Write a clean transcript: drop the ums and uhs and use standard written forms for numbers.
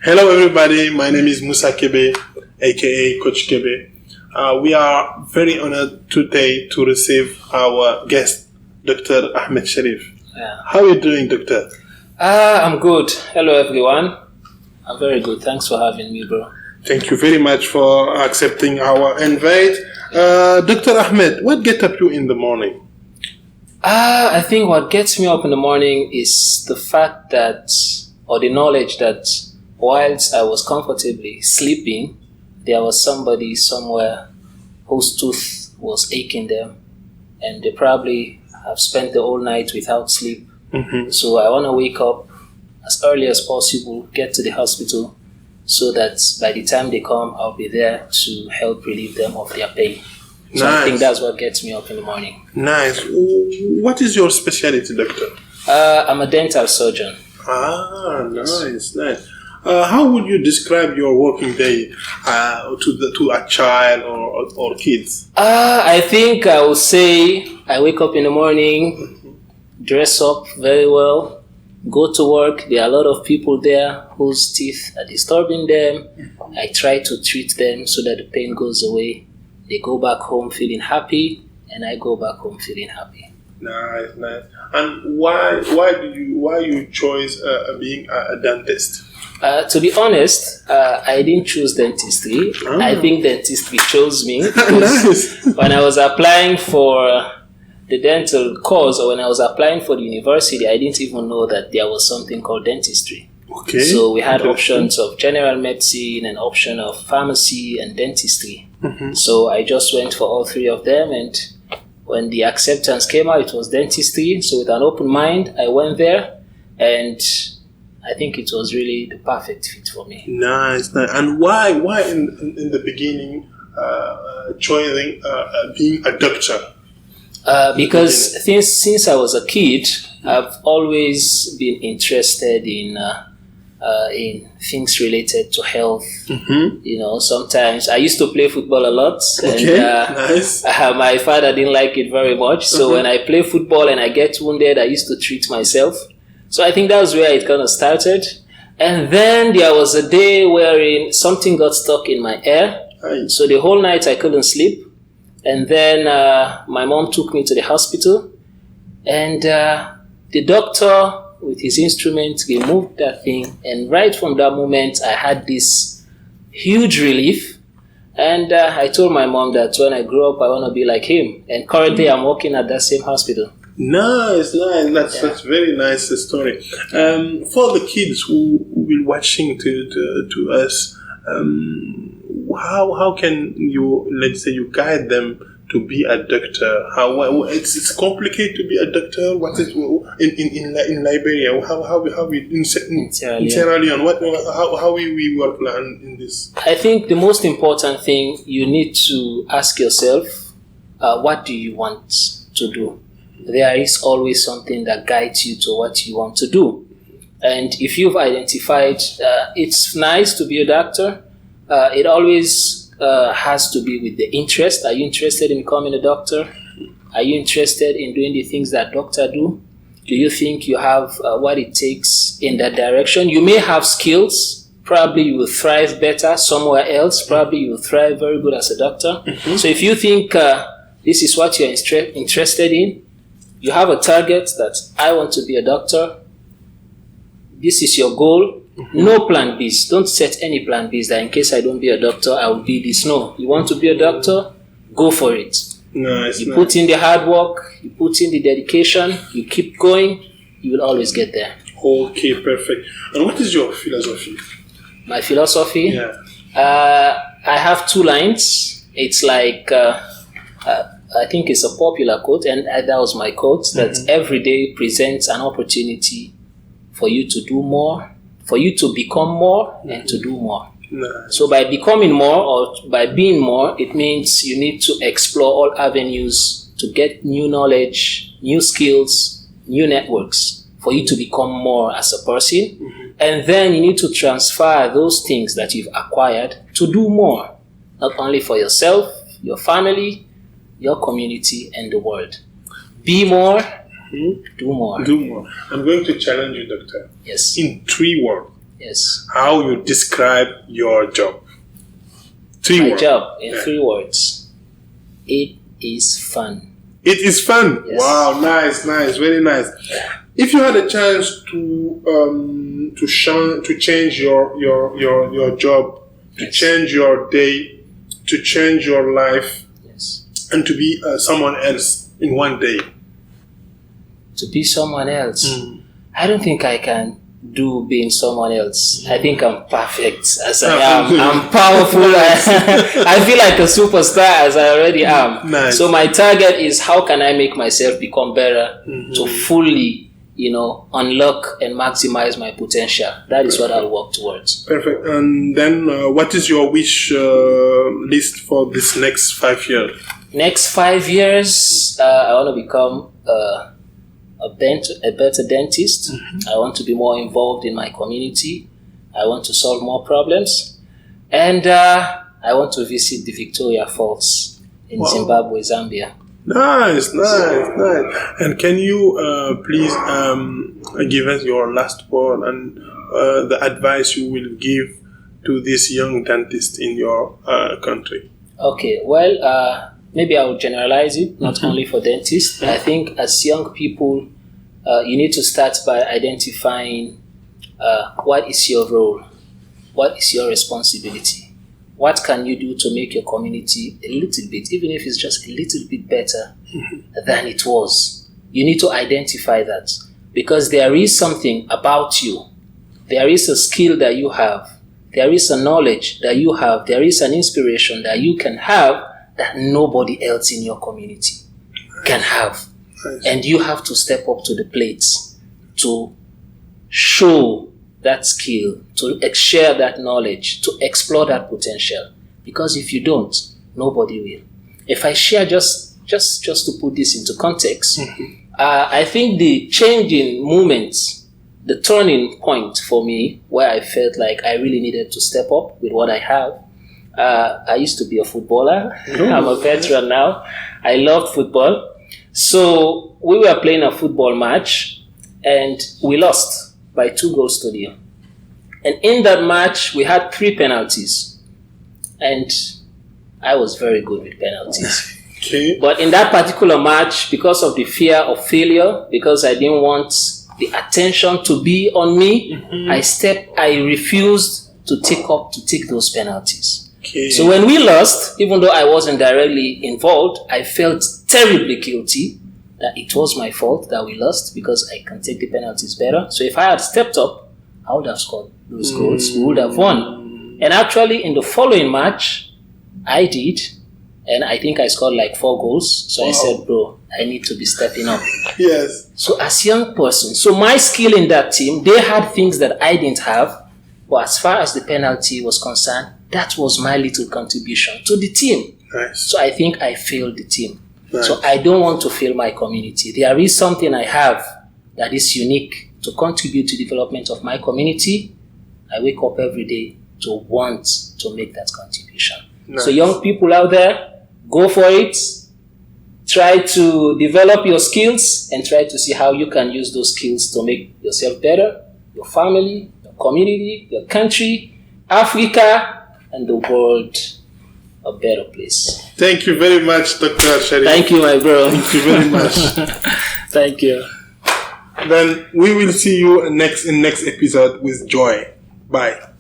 Hello everybody, my name is Musa Kebe, aka Coach Kebe. We are very honored today to receive our guest, Dr. Ahmed Sheriff. Yeah. How are you doing, Doctor? I'm good. Hello everyone. I'm very good. Thanks for having me, bro. Thank you very much for accepting our invite. Dr. Ahmed, what gets up you in the morning? I think what gets me up in the morning is the fact that, or the knowledge that whilst I was comfortably sleeping, there was somebody somewhere whose tooth was aching them, and they probably have spent the whole night without sleep. Mm-hmm. So I want to wake up as early as possible, get to the hospital, so that by the time they come, I'll be there to help relieve them of their pain. So Nice. I think that's what gets me up in the morning. Nice. What is your specialty, Doctor? I'm a dental surgeon. Nice. How would you describe your working day to a child or kids? I think I would say I wake up in the morning, dress up very well, go to work. There are a lot of people there whose teeth are disturbing them. I try to treat them so that the pain goes away. They go back home feeling happy, and I go back home feeling happy. Nice. And why you chose being a dentist? To be honest, I didn't choose dentistry. I think dentistry chose me. Nice. When I was applying for the dental course, or when I was applying for the university, I didn't even know that there was something called dentistry. Okay. So we had options of general medicine, an option of pharmacy, and dentistry. Mm-hmm. So I just went for all three of them, and when the acceptance came out, it was dentistry. So with an open mind, I went there, and I think it was really the perfect fit for me. Nice. And why in the beginning choosing being a doctor? Because since I was a kid, I've always been interested in things related to health. Mm-hmm. You know, sometimes I used to play football a lot, Okay. and Nice. my father didn't like it very much. So when I play football and I get wounded, I used to treat myself. So I think that was where it kind of started. And then there was a day wherein something got stuck in my ear. Nice. So the whole night I couldn't sleep. And then my mom took me to the hospital. And the doctor, with his instrument, removed that thing. And right from that moment, I had this huge relief. And I told my mom that when I grow up, I want to be like him. And currently, I'm working at that same hospital. Nice. That's very nice story. For the kids who will be watching to us, how can you, let's say, you guide them to be a doctor? It's complicated to be a doctor. What is in Liberia? How we in Sierra Leone? How we work in this? I think the most important thing you need to ask yourself, what do you want to do? There is always something that guides you to what you want to do. And if you've identified it's nice to be a doctor, it always has to be with the interest. Are you interested in becoming a doctor? Are you interested in doing the things that doctors do? Do you think you have what it takes in that direction? You may have skills. Probably you will thrive better somewhere else. Probably you will thrive very good as a doctor. Mm-hmm. So if you think this is what you're interested in, you have a target that I want to be a doctor. This is your goal. Mm-hmm. No plan Bs. Don't set any plan Bs that in case I don't be a doctor, I will be this. No. You want to be a doctor? Go for it. Nice. You put in the hard work. You put in the dedication. You keep going. You will always get there. Okay, perfect. And what is your philosophy? My philosophy? Yeah. I have 2 lines. It's like... I think it's a popular quote, and that was my quote, that every day presents an opportunity for you to do more, for you to become more, and to do more. Nice. So by becoming more or by being more, it means you need to explore all avenues to get new knowledge, new skills, new networks for you to become more as a person. Mm-hmm. And then you need to transfer those things that you've acquired to do more, not only for yourself, your family, your community, and the world. Be more, do more. Do more. I'm going to challenge you, Doctor. Yes. In 3 words. Yes. How you describe your job? My job in 3 words. It is fun. It is fun. Yes. Wow, nice, very nice. If you had a chance to change your job, to change your day, to change your life, yes, and to be someone else in one day. To be someone else, I don't think I can do being someone else. I think I'm perfect as I am. I'm powerful. I feel like a superstar as I already am. Nice. So my target is how can I make myself become better to fully, unlock and maximize my potential. That is what I'll work towards. Perfect. And then what is your wish list for this next 5 years? Next 5 years, I want to become a better dentist. I want to be more involved in my community. I want to solve more problems. And I want to visit the Victoria Falls in Zimbabwe, Zambia. Nice. And can you please give us your last word and the advice you will give to this young dentist in your country? Okay, well, maybe I will generalize it, not only for dentists. I think as young people, you need to start by identifying what is your role, what is your responsibility, what can you do to make your community a little bit, even if it's just a little bit better than it was. You need to identify that because there is something about you. There is a skill that you have. There is a knowledge that you have. There is an inspiration that you can have that nobody else in your community can have. Nice. And you have to step up to the plate to show that skill, to share that knowledge, to explore that potential. Because if you don't, nobody will. If I share just to put this into context, I think the changing moment, the turning point for me, where I felt like I really needed to step up with what I have. I used to be a footballer. I'm a veteran now. I loved football. So we were playing a football match and we lost by 2 goals to 0. And in that match, we had 3 penalties. And I was very good with penalties. Okay. But in that particular match, because of the fear of failure, because I didn't want the attention to be on me, I refused to take those penalties. Okay. So when we lost, even though I wasn't directly involved, I felt terribly guilty that it was my fault that we lost because I can take the penalties better. So if I had stepped up, I would have scored those goals. We would have won. And actually, in the following match, I did. And I think I scored like 4 goals. So I said, bro, I need to be stepping up. Yes. So as a young person, so my skill in that team, they had things that I didn't have. But as far as the penalty was concerned, that was my little contribution to the team. Nice. So I think I failed the team. Nice. So I don't want to fail my community. There is something I have that is unique to contribute to the development of my community. I wake up every day to want to make that contribution. Nice. So young people out there, go for it. Try to develop your skills and try to see how you can use those skills to make yourself better, your family, your community, your country, Africa, and the world a better place. Thank you very much, Dr. Sheriff. Thank you, my bro. Thank you very much. Thank you. Then we will see you in next episode with joy. Bye.